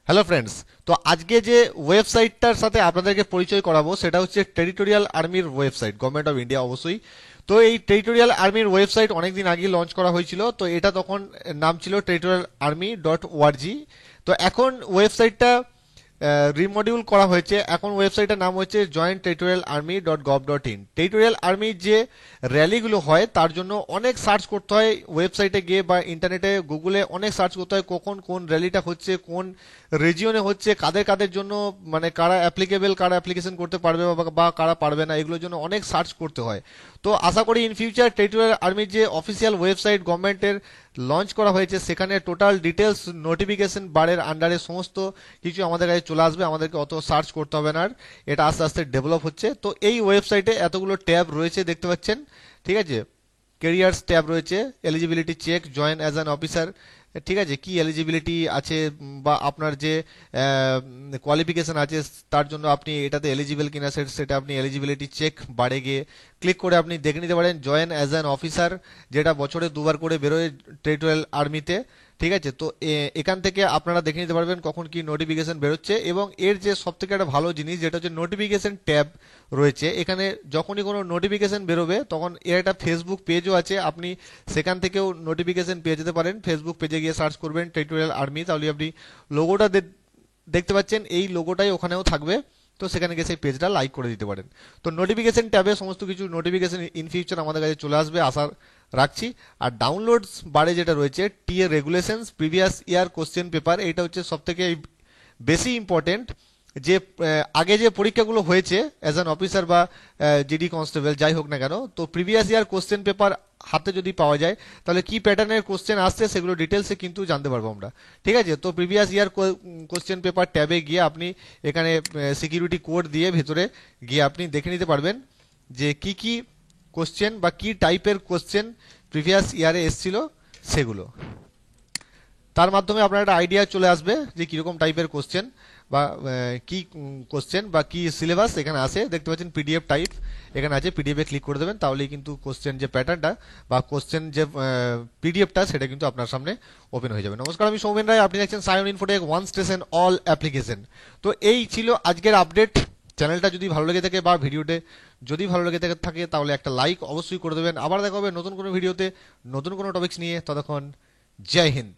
Hello friends, তো আজকে যে ওয়েবসাইটটার সাথে আপনাদেরকে পরিচয় করাবো সেটা হচ্ছে টেরিটোরিয়াল আর্মির ওয়েবসাইট, গভর্নমেন্ট অফ ইন্ডিয়া অবশ্যই। তো এই টেরিটোরিয়াল আর্মির ওয়েবসাইট অনেকদিন আগে লঞ্চ করা হয়েছিল, তো এটা তখন নাম ছিল territorialarmy.org। তো এখন ওয়েবসাইটটা রিমডিউল করা হয়েছে, এখন ওয়েবসাইটের নাম হচ্ছে joint territorialarmy.gov.in। টেরিটোরিয়াল আর্মির যে র্যালিগুলো হয় তার জন্য অনেক সার্চ করতে হয় ওয়েবসাইটে গিয়ে বা ইন্টারনেটে গুগলে অনেক সার্চ করতে হয় কখন কোন র্যালিটা হচ্ছে, কোন রিজিয়নে হচ্ছে, কাদের কাদের জন্য, মানে কারা অ্যাপ্লিকেবল, কারা অ্যাপ্লিকেশন করতে পারবে বা কারা পারবে না, এগুলোর জন্য অনেক সার্চ করতে হয়। তো আশা করি ইন ফিউচার টেরিটোরিয়াল আর্মির যে অফিসিয়াল ওয়েবসাইট গভর্নমেন্টের লঞ্চ করা হয়েছে সেখানে টোটাল ডিটেলস নোটিফিকেশন বারের আন্ডারে সমস্ত কিছু আমাদের কাছে চলে আসবে, আমাদেরকে অত সার্চ করতে হবে না আর। এটা আস্তে আস্তে ডেভেলপ হচ্ছে। তো এই ওয়েবসাইটে এতগুলো ট্যাব রয়েছে দেখতে পাচ্ছেন, ঠিক আছে। ক্যারিয়ার্স ট্যাব রয়েছে, eligibility check, join as an officer, ঠিক আছে, কি এলিজিবিলিটি আছে বা আপনার যে কোয়ালিফিকেশন আছে তার জন্য আপনি এটাতে এলিজিবল কিনা সেটা আপনি এলিজিবিলিটি চেক বারে গিয়ে ক্লিক করে আপনি দেখে নিতে পারেন। জয়েন অ্যাজ অ্যান অফিসার, যেটা বছরে দুবার করে বেরোয় টেরিটোরিয়াল আর্মিতে, ঠিক আছে। তো এখান থেকে আপনারা দেখে নিতে পারবেন কখন কি নোটিফিকেশন বেরোচ্ছে। এবং এর যে সব থেকে একটা ভালো জিনিস যেটা হচ্ছে নোটিফিকেশন ট্যাব রয়েছে, এখানে যখনই কোনো নোটিফিকেশন বেরোবে তখন এর একটা ফেসবুক পেজও আছে, আপনি সেখান থেকেও নোটিফিকেশন পেয়ে যেতে পারেন। ফেসবুক পেজে গিয়ে সার্চ করবেন টেরিটোরিয়াল আর্মি, তাহলে আপনি লোগোটা দেখতে পাচ্ছেন, এই লোগোটাই ওখানেও থাকবে। তো সেখানে গিয়ে সেই পেজটা লাইক করে দিতে পারেন। তো নোটিফিকেশন ট্যাবে সমস্ত কিছু নোটিফিকেশন ইন ফিউচার আমাদের কাছে চলে আসবে আশা রাখছি। আর ডাউনলোডস বারে যেটা রয়েছে TA regulations previous year question paper, এটা হচ্ছে সব থেকে বেশি ইম্পর্টেন্ট। যে আগে যে পরীক্ষাগুলো হয়েছে অ্যাজ অ্যান অফিসার বা জিডি কনস্টেবল যাই হোক না কেন, তো প্রিভিয়াস ইয়ার কোশ্চেন পেপার হাতে যদি পাওয়া যায় তাহলে কি প্যাটার্নের কোশ্চেন আসছে সেগুলো ডিটেলসে কিন্তু জানতে পারবো আমরা, ঠিক আছে। তো প্রিভিয়াস ইয়ার কোশ্চেন পেপার ট্যাবে গিয়ে আপনি এখানে সিকিউরিটি কোড দিয়ে ভেতরে গিয়ে আপনি দেখে নিতে পারবেন যে কি কি কোশ্চেন বা কি টাইপের কোশ্চেন প্রিভিয়াস ইয়ারে এসছিল সেগুলো। তার মাধ্যমে আপনার একটা আইডিয়া চলে আসবে যে কীরকম টাইপের কোশ্চেন বা কি কোশ্চেন বা কি সিলেবাস এখানে আছে। দেখতে পাচ্ছেন পিডিএফ টাইপ এখানে আছে, পিডিএফে ক্লিক করে দেবেন তাহলেই কিন্তু কোশ্চেন যে প্যাটার্নটা বা কোশ্চেন যে পিডিএফটা সেটা কিন্তু আপনার সামনে ওপেন হয়ে যাবে। নমস্কার, আমি সৌমেন রায়, আপনি দেখছেন Sayan Infotech one station all application. তো এই ছিল আজকের আপডেট। চ্যানেলটা যদি ভালো লেগে থাকে বা ভিডিওতে যদি ভালো লেগে থাকে তাহলে একটা লাইক অবশ্যই করে দেবেন। আবার দেখা হবে নতুন কোনো ভিডিওতে নতুন কোনো টপিকস নিয়ে। ততক্ষণ জয় হিন্দ।